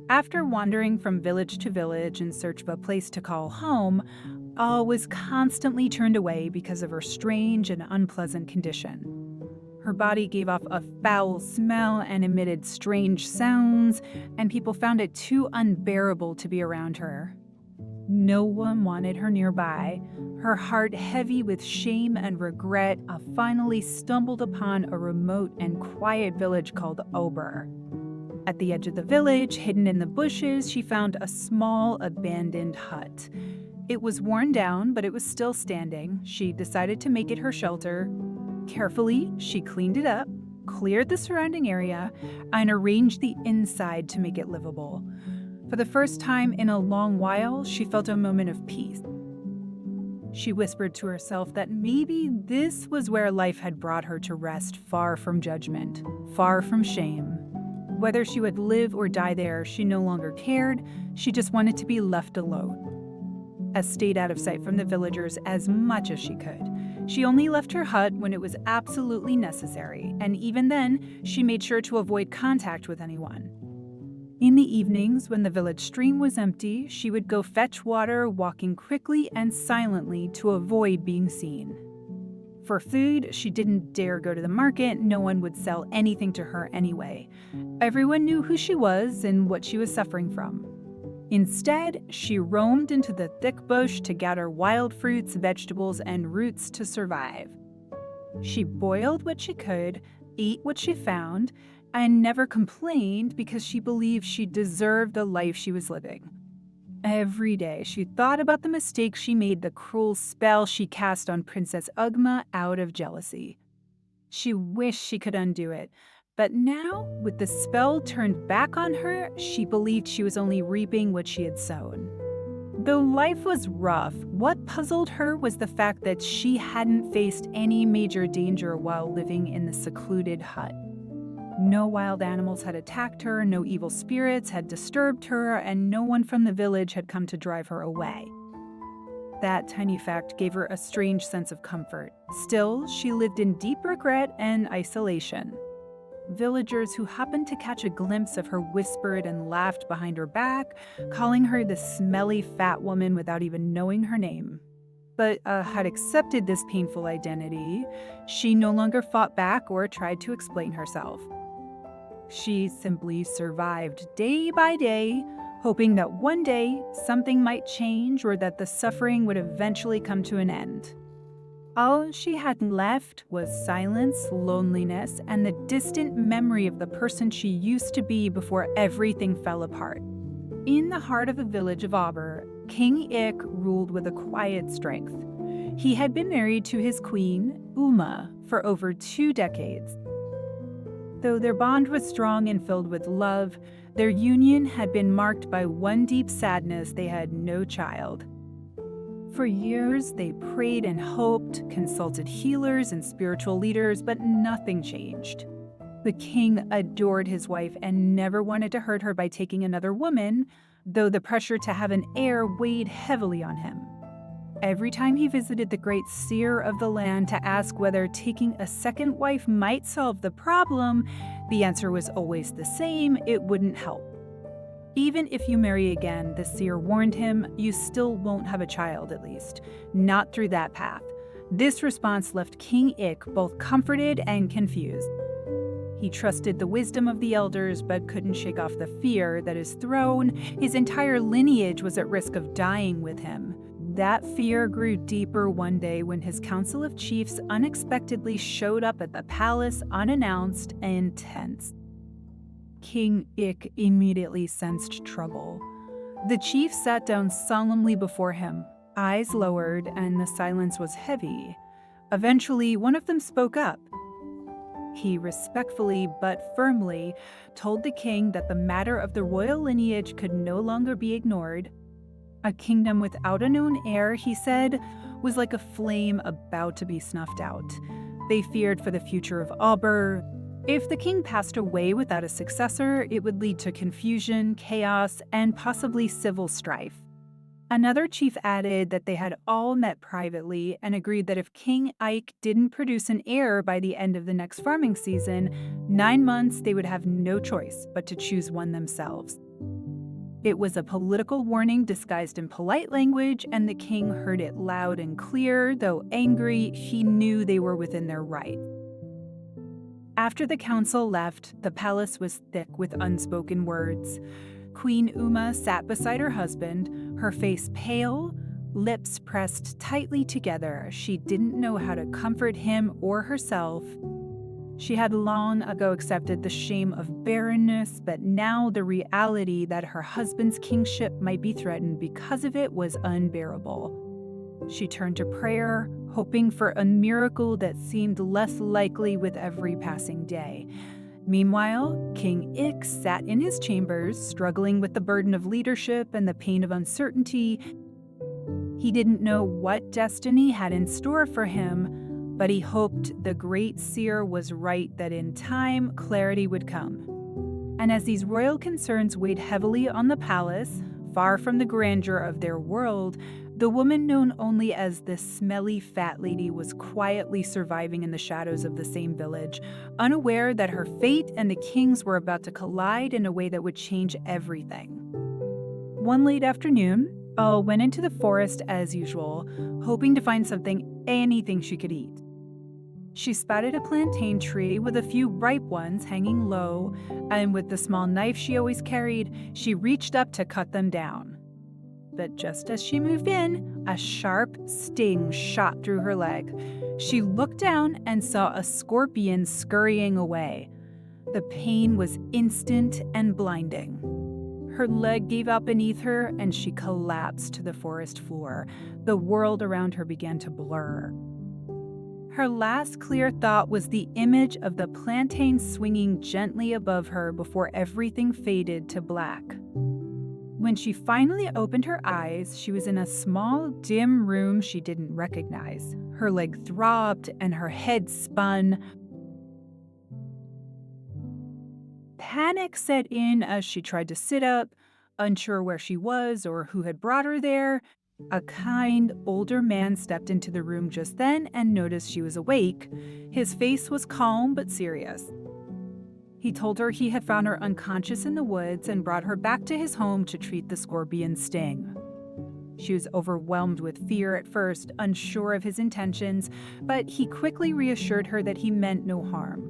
After wandering from village to village in search of a place to call home, Al was constantly turned away because of her strange and unpleasant condition. Her body gave off a foul smell and emitted strange sounds, and people found it too unbearable to be around her. No one wanted her nearby. Her heart heavy with shame and regret, finally stumbled upon a remote and quiet village called Ober. At the edge of the village, hidden in the bushes, she found a small, abandoned hut. It was worn down, but it was still standing. She decided to make it her shelter. Carefully, she cleaned it up, cleared the surrounding area, and arranged the inside to make it livable. For the first time in a long while, she felt a moment of peace. She whispered to herself that maybe this was where life had brought her to rest, far from judgment, far from shame. Whether she would live or die there, she no longer cared. She just wanted to be left alone. As stayed out of sight from the villagers as much as she could. She only left her hut when it was absolutely necessary, and even then, she made sure to avoid contact with anyone. In the evenings, when the village stream was empty, she would go fetch water, walking quickly and silently to avoid being seen. For food, she didn't dare go to the market. No one would sell anything to her anyway. Everyone knew who she was and what she was suffering from. Instead, she roamed into the thick bush to gather wild fruits, vegetables, and roots to survive. She boiled what she could, ate what she found, and never complained because she believed she deserved the life she was living. Every day, she thought about the mistake she made, the cruel spell she cast on Princess Ugma out of jealousy. She wished she could undo it, but now, with the spell turned back on her, she believed she was only reaping what she had sown. Though life was rough, what puzzled her was the fact that she hadn't faced any major danger while living in the secluded hut. No wild animals had attacked her, no evil spirits had disturbed her, and no one from the village had come to drive her away. That tiny fact gave her a strange sense of comfort. Still, she lived in deep regret and isolation. Villagers who happened to catch a glimpse of her whispered and laughed behind her back, calling her the smelly fat woman without even knowing her name. But had accepted this painful identity, she no longer fought back or tried to explain herself. She simply survived day by day, hoping that one day something might change or that the suffering would eventually come to an end. All she had left was silence, loneliness, and the distant memory of the person she used to be before everything fell apart. In the heart of the village of Aber, King Ik ruled with a quiet strength. He had been married to his queen, Uma, for over 2 decades. Though their bond was strong and filled with love, their union had been marked by one deep sadness: they had no child. For years, they prayed and hoped, consulted healers and spiritual leaders, but nothing changed. The king adored his wife and never wanted to hurt her by taking another woman, though the pressure to have an heir weighed heavily on him. Every time he visited the great seer of the land to ask whether taking a second wife might solve the problem, the answer was always the same: it wouldn't help. Even if you marry again, the seer warned him, you still won't have a child, at least. Not through that path. This response left King Ik both comforted and confused. He trusted the wisdom of the elders, but couldn't shake off the fear that his throne, his entire lineage, was at risk of dying with him. That fear grew deeper one day when his council of chiefs unexpectedly showed up at the palace unannounced and tense. King Ik immediately sensed trouble. The chief sat down solemnly before him, eyes lowered, and the silence was heavy. Eventually, one of them spoke up. He respectfully but firmly told the king that the matter of the royal lineage could no longer be ignored. A kingdom without a known heir, he said, was like a flame about to be snuffed out. They feared for the future of Aber. If the king passed away without a successor, it would lead to confusion, chaos, and possibly civil strife. Another chief added that they had all met privately and agreed that if King Ike didn't produce an heir by the end of the next farming season, 9 months they would have no choice but to choose one themselves. It was a political warning disguised in polite language, and the king heard it loud and clear. Though angry, he knew they were within their right. After the council left, the palace was thick with unspoken words. Queen Uma sat beside her husband, her face pale, lips pressed tightly together. She didn't know how to comfort him or herself. She had long ago accepted the shame of barrenness, but now the reality that her husband's kingship might be threatened because of it was unbearable. She turned to prayer, hoping for a miracle that seemed less likely with every passing day. Meanwhile, King Ik sat in his chambers, struggling with the burden of leadership and the pain of uncertainty. He didn't know what destiny had in store for him, but he hoped the great seer was right that in time, clarity would come. And as these royal concerns weighed heavily on the palace, far from the grandeur of their world, the woman known only as the smelly fat lady was quietly surviving in the shadows of the same village, unaware that her fate and the king's were about to collide in a way that would change everything. One late afternoon, Elle went into the forest as usual, hoping to find anything she could eat. She spotted a plantain tree with a few ripe ones hanging low, and with the small knife she always carried, she reached up to cut them down. But just as she moved in, a sharp sting shot through her leg. She looked down and saw a scorpion scurrying away. The pain was instant and blinding. Her leg gave out beneath her, and she collapsed to the forest floor. The world around her began to blur. Her last clear thought was the image of the plantain swinging gently above her before everything faded to black. When she finally opened her eyes, she was in a small, dim room she didn't recognize. Her leg throbbed and her head spun. Panic set in as she tried to sit up, unsure where she was or who had brought her there. A kind, older man stepped into the room just then and noticed she was awake. His face was calm but serious. He told her he had found her unconscious in the woods and brought her back to his home to treat the scorpion's sting. She was overwhelmed with fear at first, unsure of his intentions, but he quickly reassured her that he meant no harm.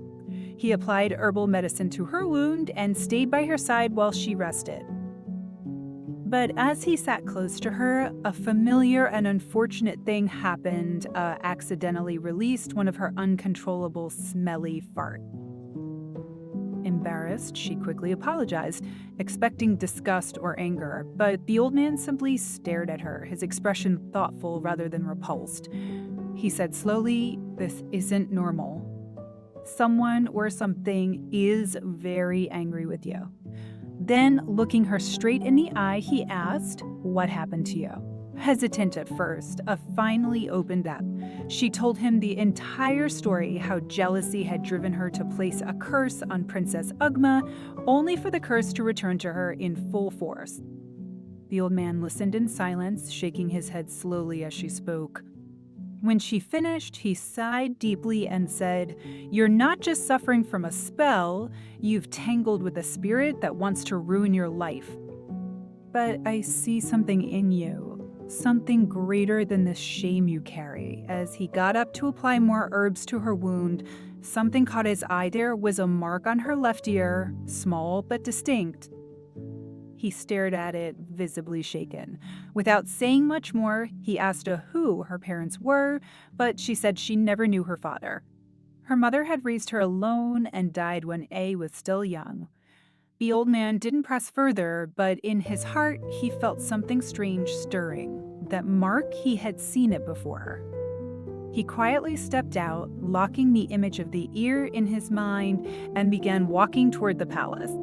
He applied herbal medicine to her wound and stayed by her side while she rested. But as he sat close to her, a familiar and unfortunate thing happened. Accidentally released one of her uncontrollable smelly farts. Embarrassed, she quickly apologized, expecting disgust or anger, but the old man simply stared at her, his expression thoughtful rather than repulsed. He said slowly, "This isn't normal. Someone or something is very angry with you." Then, looking her straight in the eye, he asked, "What happened to you?" Hesitant at first, finally opened up. She told him the entire story, how jealousy had driven her to place a curse on Princess Ugma, only for the curse to return to her in full force. The old man listened in silence, shaking his head slowly as she spoke. When she finished, he sighed deeply and said, "You're not just suffering from a spell, you've tangled with a spirit that wants to ruin your life. But I see something in you, something greater than the shame you carry." As he got up to apply more herbs to her wound, something caught his eye. There was a mark on her left ear, small but distinct. He stared at it, visibly shaken. Without saying much more, he asked her who her parents were, but she said she never knew her father. Her mother had raised her alone and died when A was still young. The old man didn't press further, but in his heart, he felt something strange stirring. That mark, he had seen it before. He quietly stepped out, locking the image of the ear in his mind, and began walking toward the palace.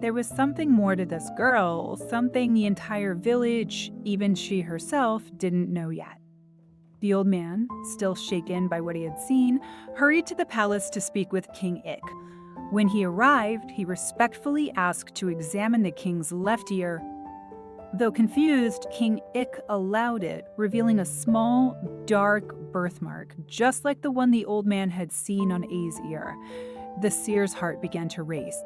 There was something more to this girl, something the entire village, even she herself, didn't know yet. The old man, still shaken by what he had seen, hurried to the palace to speak with King Ik. When he arrived, he respectfully asked to examine the king's left ear. Though confused, King Ik allowed it, revealing a small, dark birthmark, just like the one the old man had seen on A's ear. The seer's heart began to race.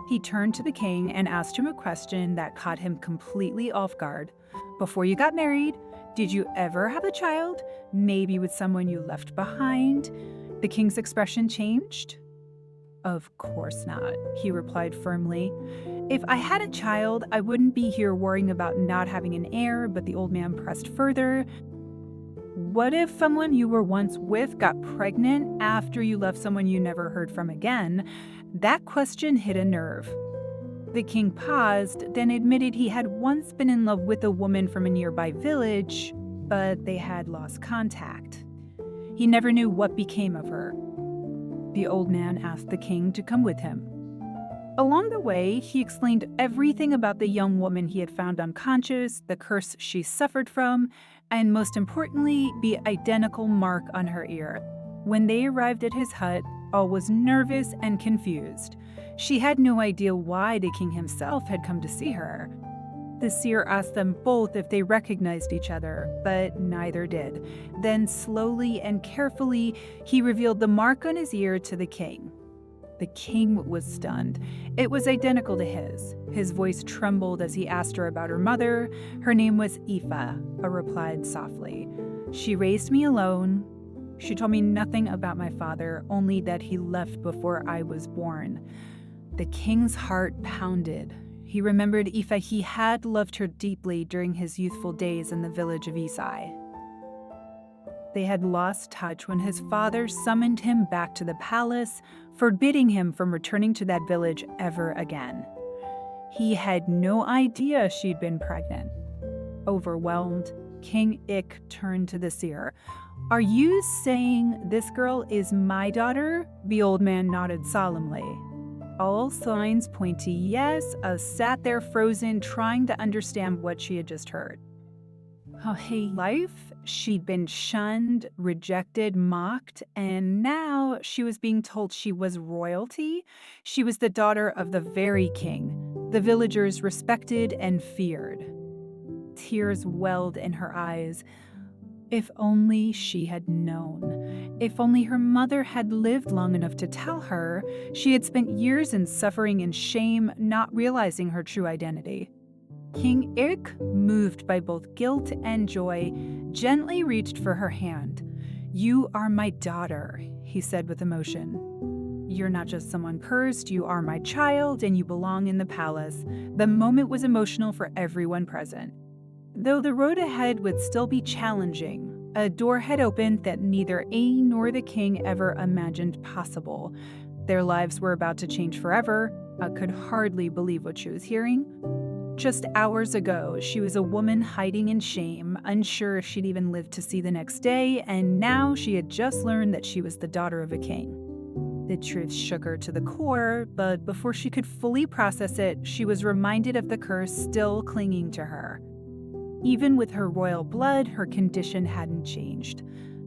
He turned to the king and asked him a question that caught him completely off guard. Before you got married, did you ever have a child? Maybe with someone you left behind? The king's expression changed. Of course not, he replied firmly. If I had a child, I wouldn't be here worrying about not having an heir, but the old man pressed further. What if someone you were once with got pregnant after you left someone you never heard from again? That question hit a nerve. The king paused, then admitted he had once been in love with a woman from a nearby village, but they had lost contact. He never knew what became of her. The old man asked the king to come with him. Along the way, he explained everything about the young woman he had found unconscious, the curse she suffered from, and most importantly, the identical mark on her ear. When they arrived at his hut, all was nervous and confused. She had no idea why the king himself had come to see her. The seer asked them both if they recognized each other, but neither did. Then slowly and carefully, he revealed the mark on his ear to the king. The king was stunned. It was identical to his. His voice trembled as he asked her about her mother. Her name was Aoife, replied softly. She raised me alone. She told me nothing about my father, only that he left before I was born. The king's heart pounded. He remembered Aoife. He had loved her deeply during his youthful days in the village of Isai. They had lost touch when his father summoned him back to the palace, forbidding him from returning to that village ever again. He had no idea she'd been pregnant. Overwhelmed, King Ik turned to the seer. Are you saying this girl is my daughter? The old man nodded solemnly. All signs point to yes, sat there frozen, trying to understand what she had just heard. Her life, she'd been shunned, rejected, mocked, and now she was being told she was royalty. She was the daughter of the very king the villagers respected and feared. Tears welled in her eyes. If only she had known. If only her mother had lived long enough to tell her. She had spent years in suffering and shame, not realizing her true identity. King Ik, moved by both guilt and joy, gently reached for her hand. You are my daughter, he said with emotion. You're not just someone cursed, you are my child, and you belong in the palace. The moment was emotional for everyone present. Though the road ahead would still be challenging, a door had opened that neither Ain nor the king ever imagined possible. Their lives were about to change forever. I could hardly believe what she was hearing. Just hours ago, she was a woman hiding in shame, unsure if she'd even live to see the next day, and now she had just learned that she was the daughter of a king. The truth shook her to the core, but before she could fully process it, she was reminded of the curse still clinging to her. Even with her royal blood, her condition hadn't changed.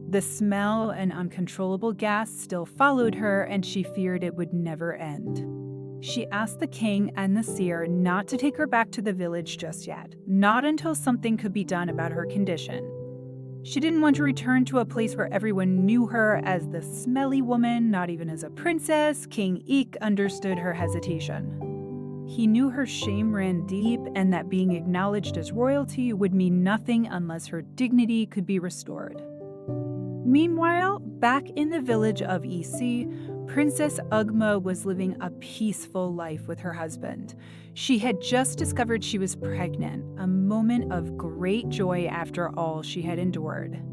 The smell and uncontrollable gas still followed her, and she feared it would never end. She asked the king and the seer not to take her back to the village just yet, not until something could be done about her condition. She didn't want to return to a place where everyone knew her as the smelly woman, not even as a princess. King Ik understood her hesitation. He knew her shame ran deep and that being acknowledged as royalty would mean nothing unless her dignity could be restored. Meanwhile, back in the village of Isi, Princess Ugma was living a peaceful life with her husband. She had just discovered she was pregnant, a moment of great joy after all she had endured.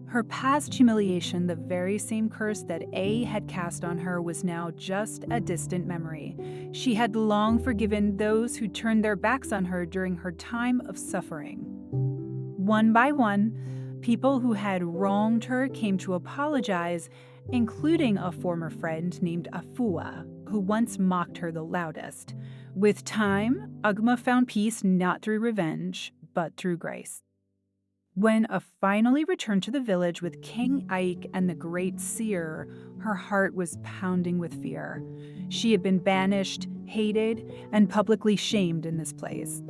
Her past humiliation, the very same curse that A had cast on her, was now just a distant memory. She had long forgiven those who turned their backs on her during her time of suffering. One by one, people who had wronged her came to apologize, including a former friend named Afua, who once mocked her the loudest. With time, Ugma found peace not through revenge, but through grace. When A finally returned to the village with King Ike and the Great Seer, her heart was pounding with fear. She had been banished, hated, and publicly shamed in this place.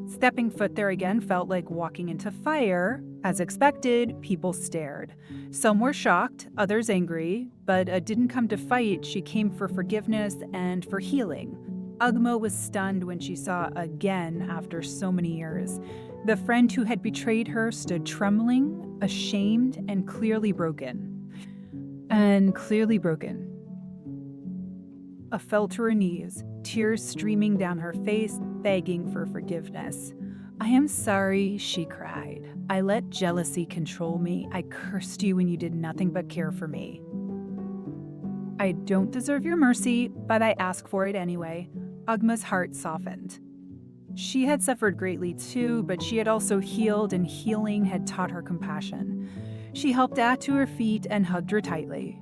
Stepping foot there again felt like walking into fire. As expected, people stared. Some were shocked, others angry, but didn't come to fight. She came for forgiveness and for healing. Ugma was stunned when she saw again after so many years. The friend who had betrayed her stood trembling, ashamed, and clearly broken. Fell to her knees, tears streaming down her face, begging for forgiveness. "I am sorry," she cried. "I let jealousy control me. I cursed you when you did nothing but care for me. I don't deserve your mercy, but I ask for it anyway." Ugma's heart softened. She had suffered greatly too, but she had also healed, and healing had taught her compassion. She helped At to her feet and hugged her tightly.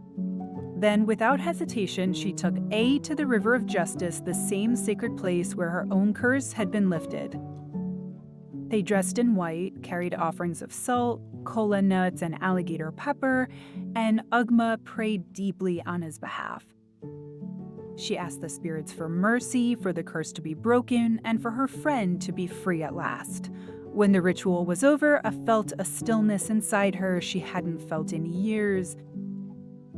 Then, without hesitation, she took A to the River of Justice, the same sacred place where her own curse had been lifted. They dressed in white, carried offerings of salt, kola nuts, and alligator pepper, and Ugma prayed deeply on his behalf. She asked the spirits for mercy, for the curse to be broken, and for her friend to be free at last. When the ritual was over, I felt a stillness inside her she hadn't felt in years.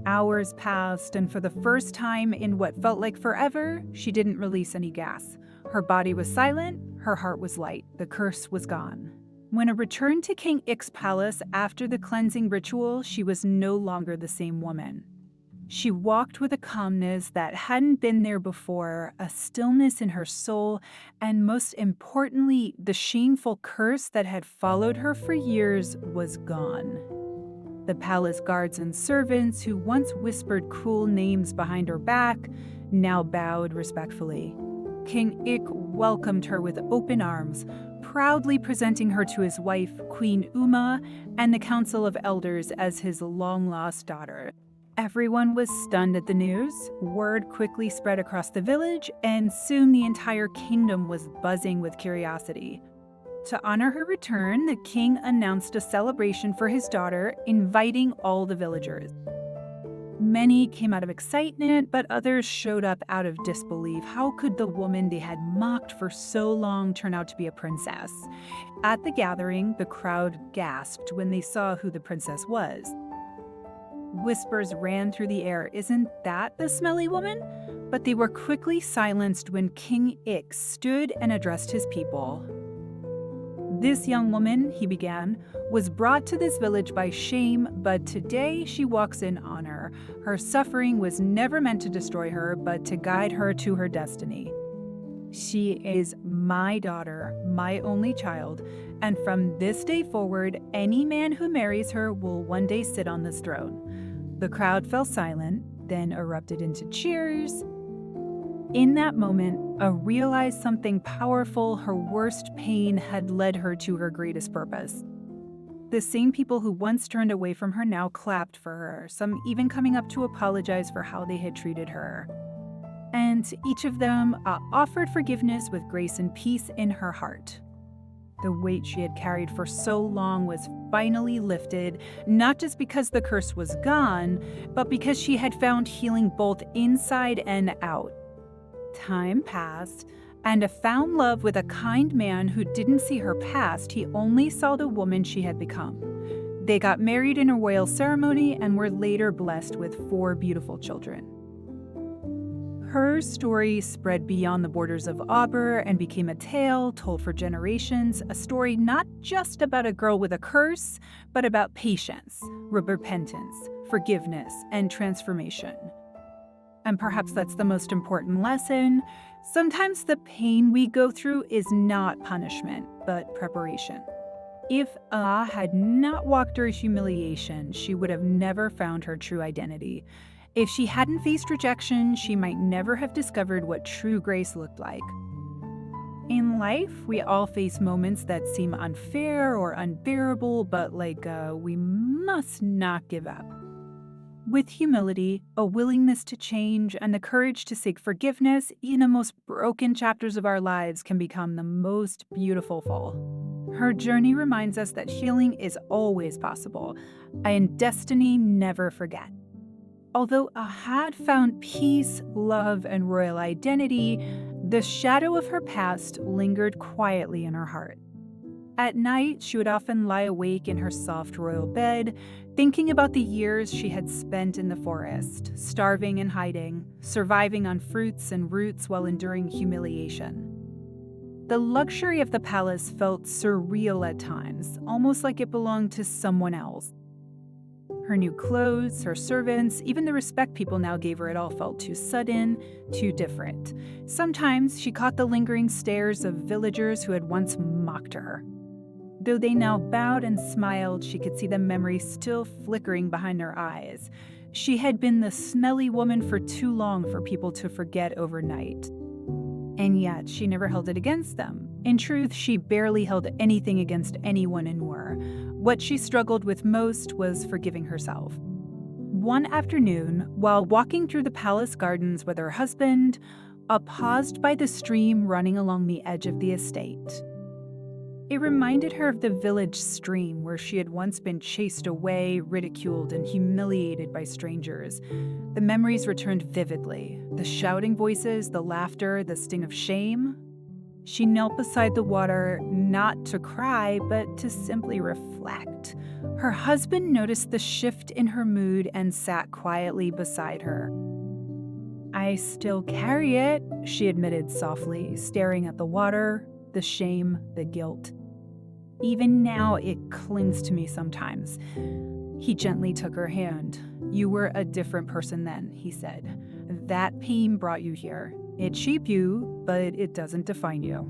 Hours passed, and for the first time in what felt like forever, she didn't release any gas. Her body was silent, her heart was light, the curse was gone. When I returned to King Ik's palace after the cleansing ritual, she was no longer the same woman. She walked with a calmness that hadn't been there before, a stillness in her soul, and most importantly, the shameful curse that had followed her for years was gone. The palace guards and servants who once whispered cruel names behind her back now bowed respectfully. King Ik welcomed her with open arms, proudly presenting her to his wife, Queen Uma, and the Council of Elders as his long-lost daughter. Everyone was stunned at the news. Word quickly spread across the village, and soon the entire kingdom was buzzing with curiosity. To honor her return, the king announced a celebration for his daughter, inviting all the villagers. Many came out of excitement, but others showed up out of disbelief. How could the woman they had mocked for so long turn out to be a princess? At the gathering, the crowd gasped when they saw who the princess was. Whispers ran through the air, "Isn't that the smelly woman?" But they were quickly silenced when King Ik stood and addressed his people. "This young woman," he began, "was brought to this village by shame, but today she walks in honor. Her suffering was never meant to destroy her, but to guide her to her destiny. She is my daughter, my only child, and from this day forward, any man who marries her will one day sit on this throne." The crowd fell silent, then erupted into cheers. In that moment, I realized something powerful. Her worst pain had led her to her greatest purpose. The same people who once turned away from her now clapped for her, some even coming up to apologize for how they had treated her. And each of them offered forgiveness with grace and peace in her heart. The weight she had carried for so long was finally lifted, not just because the curse was gone, but because she had found healing both inside and out. Time passed, and I found love with a kind man who didn't see her past. He only saw the woman she had become. They got married in a royal ceremony and were later blessed with 4 beautiful children. Her story spread beyond the borders of Auber and became a tale told for generations, a story not just about a girl with a curse, but about patience, repentance, forgiveness, and transformation. And perhaps that's the most important lesson. Sometimes the pain we go through is not punishment, but preparation. If Ah had not walked her humiliation, she would have never found her true identity. If she hadn't faced rejection, she might never have discovered what true grace looked like. In life, we all face moments that seem unfair or unbearable, but we must not give up. With humility, a willingness to change, and the courage to seek forgiveness, even the most broken chapters of our lives can become the most beautiful full. Her journey reminds us that healing is always possible, and destiny never forget. Although Ah had found peace, love, and royal identity, the shadow of her past lingered quietly in her heart. At night, she would often lie awake in her soft royal bed, thinking about the years she had spent in the forest, starving and hiding, surviving on fruits and roots while enduring humiliation. The luxury of the palace felt surreal at times, almost like it belonged to someone else. Her new clothes, her servants, even the respect people now gave her, it all felt too sudden, too different. Sometimes she caught the lingering stares of villagers who had once mocked her. Though they now bowed and smiled, she could see the memory still flickering behind their eyes. She had been the smelly woman for too long for people to forget overnight. And yet, she never held it against them. In truth, she barely held anything against anyone in war. What she struggled with most was forgiving herself. One afternoon, while walking through the palace gardens with her husband, paused by the stream running along the edge of the estate. It reminded her of the village stream where she had once been chased away, ridiculed, and humiliated by strangers. The memories returned vividly. The shouting voices, the laughter, the sting of shame. She knelt beside the water, not to cry, but to simply reflect. Her husband noticed the shift in her mood and sat quietly beside her. "I still carry it," she admitted softly, staring at the water, the shame, the guilt. "Even now, it clings to me sometimes." He gently took her hand. "You were a different person then," he said. "That pain brought you here. It shaped you, but it doesn't define you.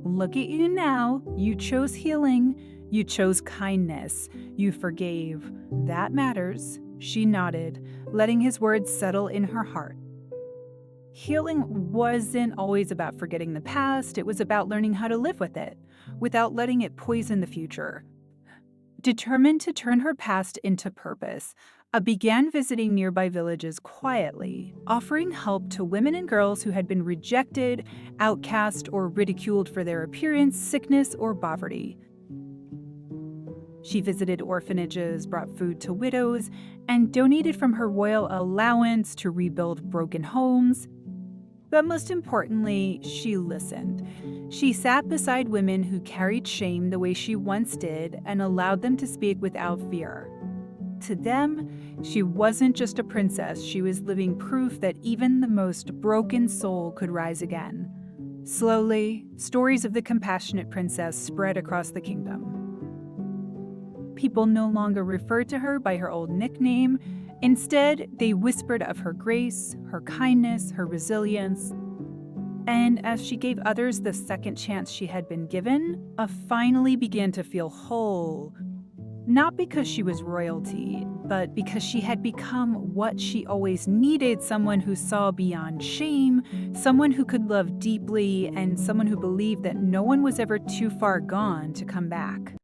Look at you now. You chose healing. You chose kindness. You forgave. That matters." She nodded, letting his words settle in her heart. Healing wasn't always about forgetting the past. It was about learning how to live with it, without letting it poison the future. Determined to turn her past into purpose, I began visiting nearby villages quietly, offering help to women and girls who had been rejected, outcast, or ridiculed for their appearance, sickness, or poverty. She visited orphanages, brought food to widows, and donated from her royal allowance to rebuild broken homes. But most importantly, she listened. She sat beside women who carried shame the way she once did and allowed them to speak without fear. To them, she wasn't just a princess, she was living proof that even the most broken soul could rise again. Slowly, stories of the compassionate princess spread across the kingdom. People no longer referred to her by her old nickname. Instead, they whispered of her grace, her kindness, her resilience. And as she gave others the second chance she had been given, I finally began to feel whole. Not because she was royalty, but because she had become what she always needed, someone who saw beyond shame, someone who could love deeply, and someone who believed that no one was ever too far gone to come back.